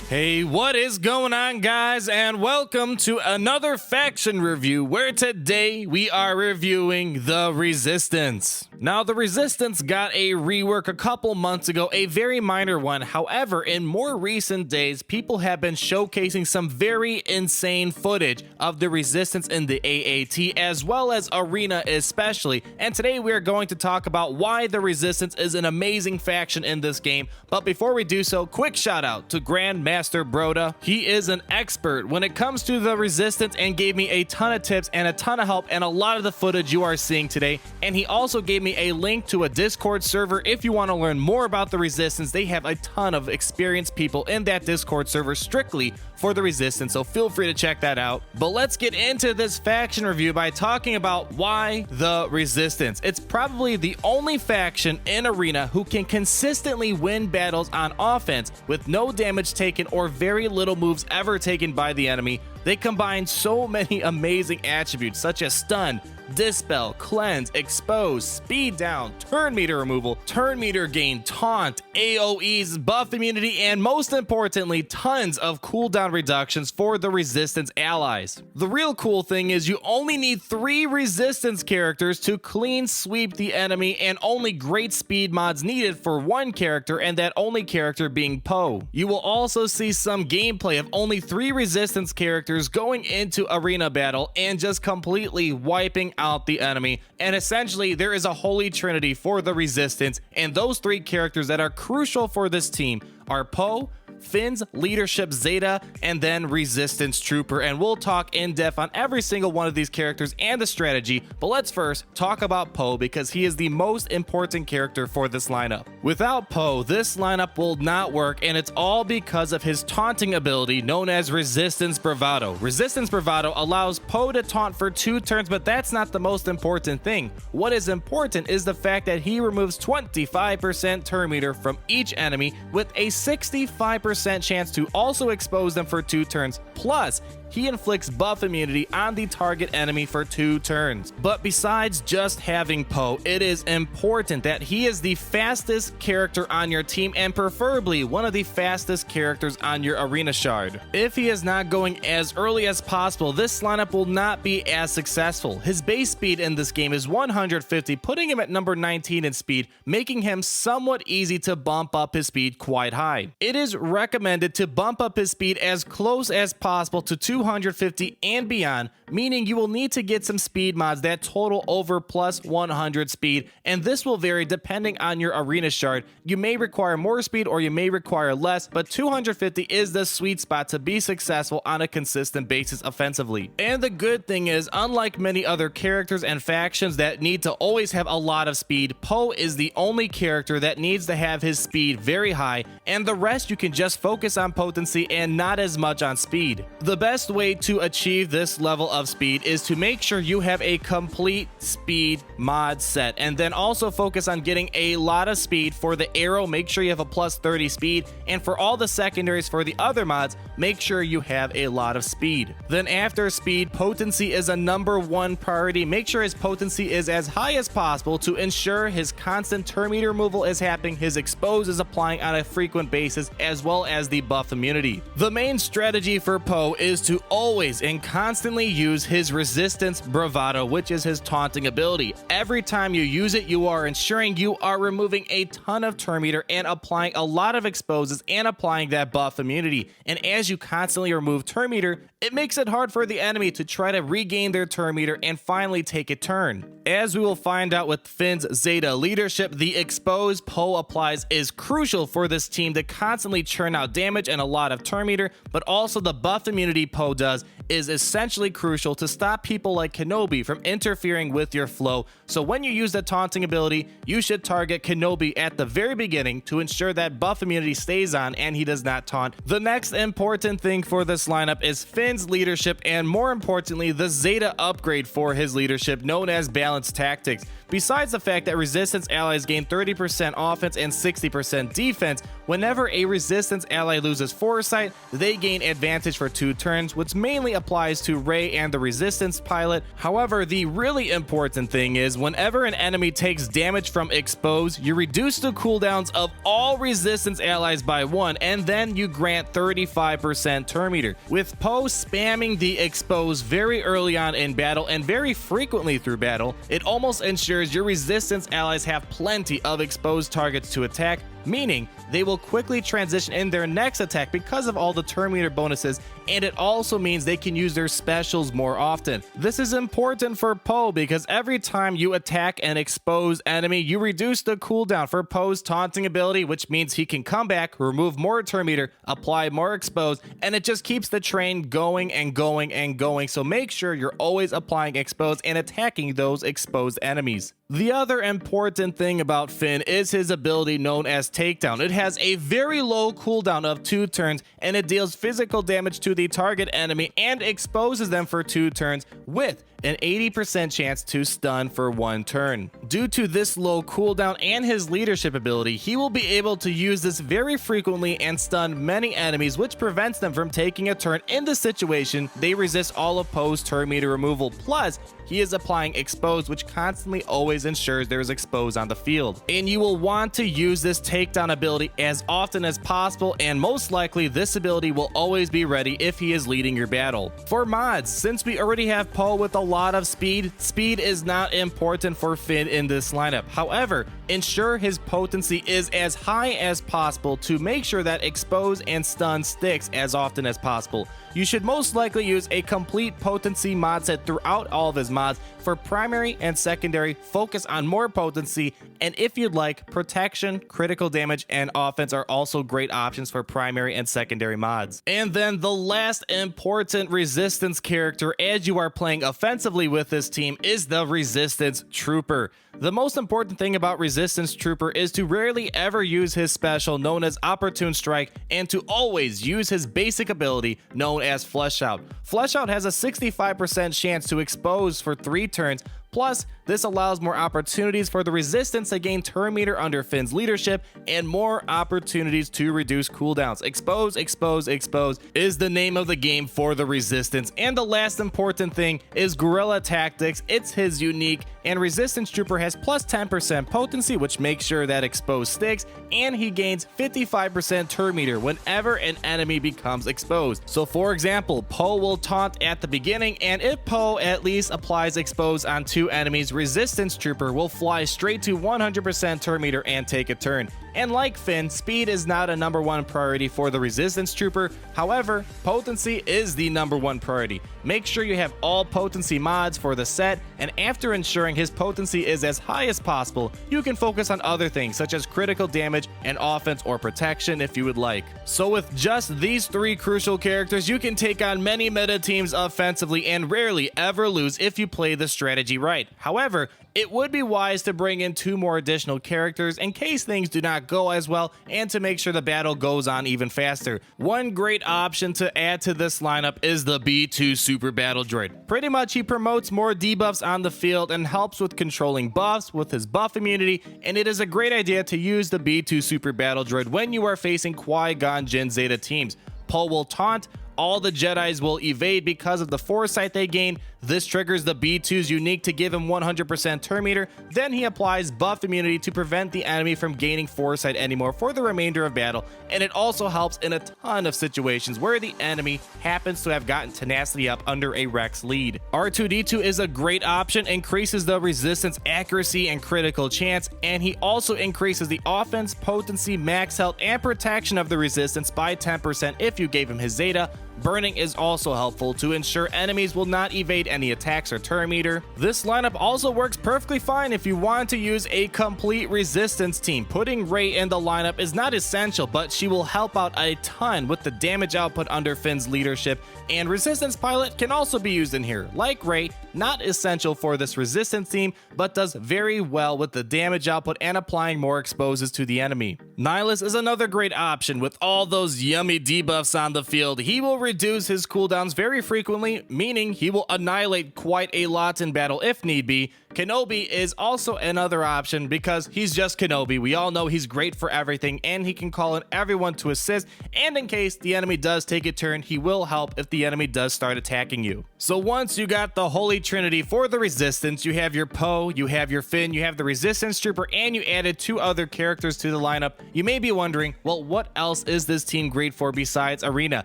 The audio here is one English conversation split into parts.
Hey, what is going on, guys, and welcome to another faction review where today we are reviewing the Resistance. Now, the Resistance got a rework a couple months ago, a very minor one. However, in more recent days, people have been showcasing some very insane footage of the Resistance in the AAT as well as Arena especially, and today we are going to talk about why the Resistance is an amazing faction in this game. But before we do so, quick shout out to Grandmaster bRhoda. He is an expert when it comes to the Resistance and gave me a ton of tips and a ton of help and a lot of the footage you are seeing today. And he also gave me a link to a Discord server if you want to learn more about the Resistance. They have a ton of experienced people in that Discord server strictly for the Resistance, so feel free to check that out. But let's get into this faction review by talking about why the Resistance. It's probably the only faction in Arena who can consistently win battles on offense with no damage taken or very little moves ever taken by the enemy. They combine so many amazing attributes such as stun, dispel, cleanse, expose, speed down, turn meter removal, turn meter gain, taunt, AoEs, buff immunity, and most importantly, tons of cooldown reductions for the Resistance allies. The real cool thing is you only need 3 Resistance characters to clean sweep the enemy, and only great speed mods needed for 1 character, and that only character being Poe. You will also see some gameplay of only 3 Resistance characters going into arena battle and just completely wiping out the enemy. And essentially there is a holy trinity for the Resistance, and those 3 characters that are crucial for this team are Poe, Finn's leadership Zeta, and then Resistance Trooper, and we'll talk in depth on every single one of these characters and the strategy. But let's first talk about Poe because he is the most important character for this lineup. Without Poe, this lineup will not work, and it's all because of his taunting ability known as Resistance Bravado. Resistance Bravado allows Poe to taunt for 2 turns, but that's not the most important thing. What is important is the fact that he removes 25% turn meter from each enemy with a 65% chance to also expose them for 2 turns, plus he inflicts buff immunity on the target enemy for 2 turns. But besides just having Poe, it is important that he is the fastest character on your team and preferably one of the fastest characters on your arena shard. If he is not going as early as possible, this lineup will not be as successful. His base speed in this game is 150, putting him at number 19 in speed, making him somewhat easy to bump up his speed quite high. It is recommended to bump up his speed as close as possible to 250 and beyond, meaning you will need to get some speed mods that total over plus 100 speed, and this will vary depending on your arena shard. You may require more speed or you may require less, but 250 is the sweet spot to be successful on a consistent basis offensively. And the good thing is, unlike many other characters and factions that need to always have a lot of speed, Poe is the only character that needs to have his speed very high, and the rest you can just focus on potency and not as much on speed. The best way to achieve this level of speed is to make sure you have a complete speed mod set, and then also focus on getting a lot of speed. For the arrow, make sure you have a plus 30 speed, and for all the secondaries for the other mods, make sure you have a lot of speed. Then after speed, potency is a number 1 priority. Make sure his potency is as high as possible to ensure his constant turn meter removal is happening, his expose is applying on a frequent basis, as well as the buff immunity. The main strategy for Poe is to always and constantly use his Resistance Bravado, which is his taunting ability. Every time you use it, you are ensuring you are removing a ton of turn meter and applying a lot of exposes and applying that buff immunity. And as you constantly remove turn meter, it makes it hard for the enemy to try to regain their turn meter and finally take a turn. As we will find out with Finn's Zeta leadership, the expose Poe applies is crucial for this team to constantly churn out damage and a lot of turn meter, but also the buff immunity Poe does is essentially crucial to stop people like Kenobi from interfering with your flow. So when you use the taunting ability, you should target Kenobi at the very beginning to ensure that buff immunity stays on and he does not taunt. The next important thing for this lineup is Finn's leadership, and more importantly, the Zeta upgrade for his leadership known as Balanced Tactics. Besides the fact that Resistance allies gain 30% offense and 60% defense, whenever a Resistance ally loses Foresight, they gain advantage for 2 turns, which mainly applies to Rey and the Resistance pilot. However, the really important thing is whenever an enemy takes damage from Expose, you reduce the cooldowns of all Resistance allies by 1, and then you grant 35% turn meter. With Poe spamming the Expose very early on in battle and very frequently through battle, it almost ensures your Resistance allies have plenty of exposed targets to attack, meaning they will quickly transition in their next attack because of all the turn meter bonuses, and it also means they can use their specials more often. This is important for Poe because every time you attack an exposed enemy, you reduce the cooldown for Poe's taunting ability, which means he can come back, remove more turn meter, apply more exposed, and it just keeps the train going and going and going. So make sure you're always applying exposed and attacking those exposed enemies. The other important thing about Finn is his ability known as Takedown. It has a very low cooldown of 2 turns, and it deals physical damage to the target enemy and exposes them for 2 turns with an 80% chance to stun for 1 turn. Due to this low cooldown and his leadership ability, he will be able to use this very frequently and stun many enemies, which prevents them from taking a turn in the situation they resist all of Poe's turn meter removal. Plus, he is applying Expose, which constantly always ensures there is Expose on the field. And you will want to use this takedown ability as often as possible, and most likely this ability will always be ready if he is leading your battle. For mods, since we already have Poe with a lot of speed is not important for Finn in this lineup. However, ensure his potency is as high as possible to make sure that Expose and Stun sticks as often as possible. You should most likely use a complete potency mod set throughout all of his mods. For primary and secondary, focus on more potency, and if you'd like, protection, critical damage, and offense are also great options for primary and secondary mods. And then the last important Resistance character as you are playing offensively with this team is the Resistance Trooper. The most important thing about Resistance Trooper is to rarely ever use his special known as Opportune Strike, and to always use his basic ability known as Flesh Out. Flesh Out has a 65% chance to expose for 3 turns. Plus, this allows more opportunities for the Resistance to gain turn meter under Finn's leadership and more opportunities to reduce cooldowns. Expose, expose, expose is the name of the game for the Resistance. And the last important thing is Guerrilla Tactics. It's his unique, and Resistance Trooper has plus 10% potency, which makes sure that Expose sticks, and he gains 55% turn meter whenever an enemy becomes exposed. So for example, Poe will taunt at the beginning, and if Poe at least applies Expose on 2 enemies, Resistance Trooper will fly straight to 100% turn meter and take a turn. And like Finn, speed is not a #1 priority for the Resistance Trooper. However, potency is the #1 priority. Make sure you have all potency mods for the set, and after ensuring his potency is as high as possible, you can focus on other things such as critical damage and offense or protection if you would like. So with just these 3 crucial characters, you can take on many meta teams offensively and rarely ever lose if you play the strategy right. However, it would be wise to bring in 2 more additional characters in case things do not go as well and to make sure the battle goes on even faster. One great option to add to this lineup is the B2 Super Battle Droid. Pretty much he promotes more debuffs on the field and helps with controlling buffs with his buff immunity, and it is a great idea to use the B2 Super Battle Droid when you are facing Qui-Gon Jinn Zeta teams. Poe will taunt, all the Jedis will evade because of the foresight they gain. This triggers the B2's unique to give him 100% turn meter. Then he applies buff immunity to prevent the enemy from gaining foresight anymore for the remainder of battle, and it also helps in a ton of situations where the enemy happens to have gotten tenacity up under a Rex lead. R2-D2 is a great option, increases the Resistance accuracy and critical chance, and he also increases the offense, potency, max health, and protection of the Resistance by 10% if you gave him his Zeta. Burning is also helpful to ensure enemies will not evade any attacks or turn meter. This lineup also works perfectly fine if you want to use a complete Resistance team. Putting Rey in the lineup is not essential, but she will help out a ton with the damage output under Finn's leadership, and Resistance Pilot can also be used in here. Like Rey, not essential for this Resistance team, but does very well with the damage output and applying more exposes to the enemy. Nihilus is another great option with all those yummy debuffs on the field. He will reduce his cooldowns very frequently, meaning he will annihilate quite a lot in battle if need be. Kenobi is also another option because he's just Kenobi. We all know he's great for everything, and he can call in everyone to assist, and in case the enemy does take a turn, he will help if the enemy does start attacking you. So once you got the Holy Trinity for the Resistance, you have your Poe, you have your Finn, you have the Resistance Trooper, and you added 2 other characters to the lineup. You may be wondering, well, what else is this team great for besides Arena?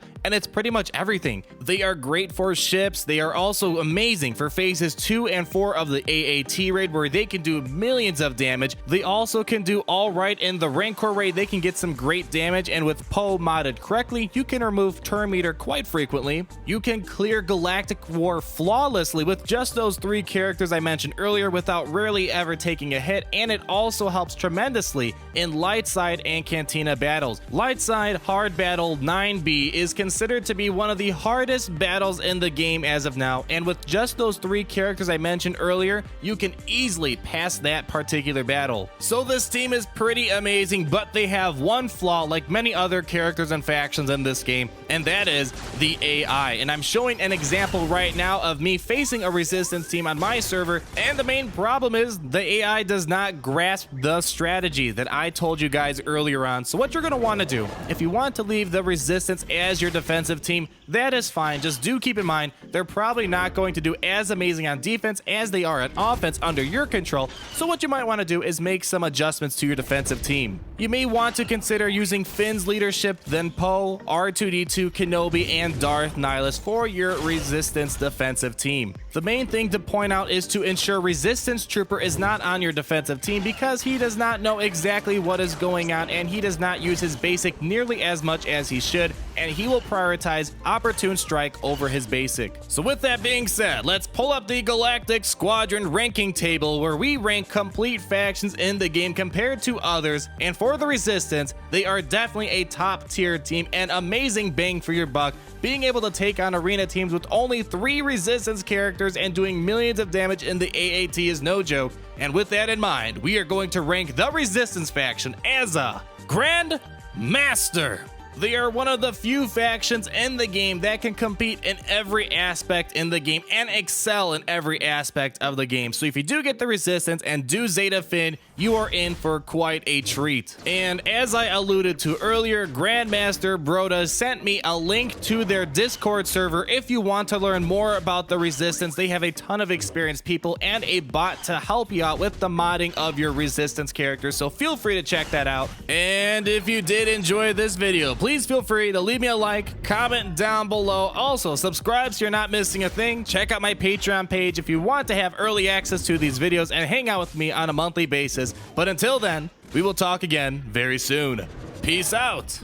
And it's pretty much everything. They are great for ships. They are also amazing for phases 2 and 4 of the AAT raid, where they can do millions of damage. They also can do all right in the Rancor raid. They can get some great damage, and with Poe modded correctly, you can remove turn meter quite frequently. You can clear Galactic War flawlessly with just those 3 characters I mentioned earlier without rarely ever taking a hit, and it also helps tremendously in light side and Cantina battles. Light side hard battle 9B is considered to be one of the hardest battles in the game as of now, and with just those 3 characters I mentioned earlier, you can easily pass that particular battle. So this team is pretty amazing, but they have one flaw like many other characters and factions in this game, and that is the AI. And I'm showing an example right now of me facing a Resistance team on my server, and the main problem is the AI does not grasp the strategy that I told you guys earlier on. So what you're going to want to do, if you want to leave the Resistance as your defensive team, that is fine. Just do keep in mind they're probably not going to do as amazing on defense as they are on offense under your control. So what you might want to do is make some adjustments to your defensive team. You may want to consider using Finn's leadership, then Poe, R2-D2, Kenobi, and Darth Nihilus for your Resistance defensive team. The main thing to point out is to ensure Resistance Trooper is not on your defensive team because he does not know exactly what is going on, and he does not use his basic nearly as much as he should, and he will prioritize Opportune Strike over his basic. So with that being said, let's pull up the Galactic Squadron ranking table where we rank complete factions in the game compared to others, and for the Resistance, they are definitely a top tier team and amazing bang for your buck, being able to take on arena teams with only 3 Resistance characters and doing millions of damage in the AAT is no joke. And with that in mind, we are going to rank the Resistance faction as a Grand Master. They are one of the few factions in the game that can compete in every aspect in the game and excel in every aspect of the game. So if you do get the Resistance and do Zeta Finn, you are in for quite a treat. And as I alluded to earlier, Grandmaster bRhoda sent me a link to their Discord server if you want to learn more about the Resistance. They have a ton of experienced people and a bot to help you out with the modding of your Resistance characters, so feel free to check that out. And if you did enjoy this video, please feel free to leave me a like, comment down below. Also, subscribe so you're not missing a thing. Check out my Patreon page if you want to have early access to these videos and hang out with me on a monthly basis. But until then, we will talk again very soon. Peace out.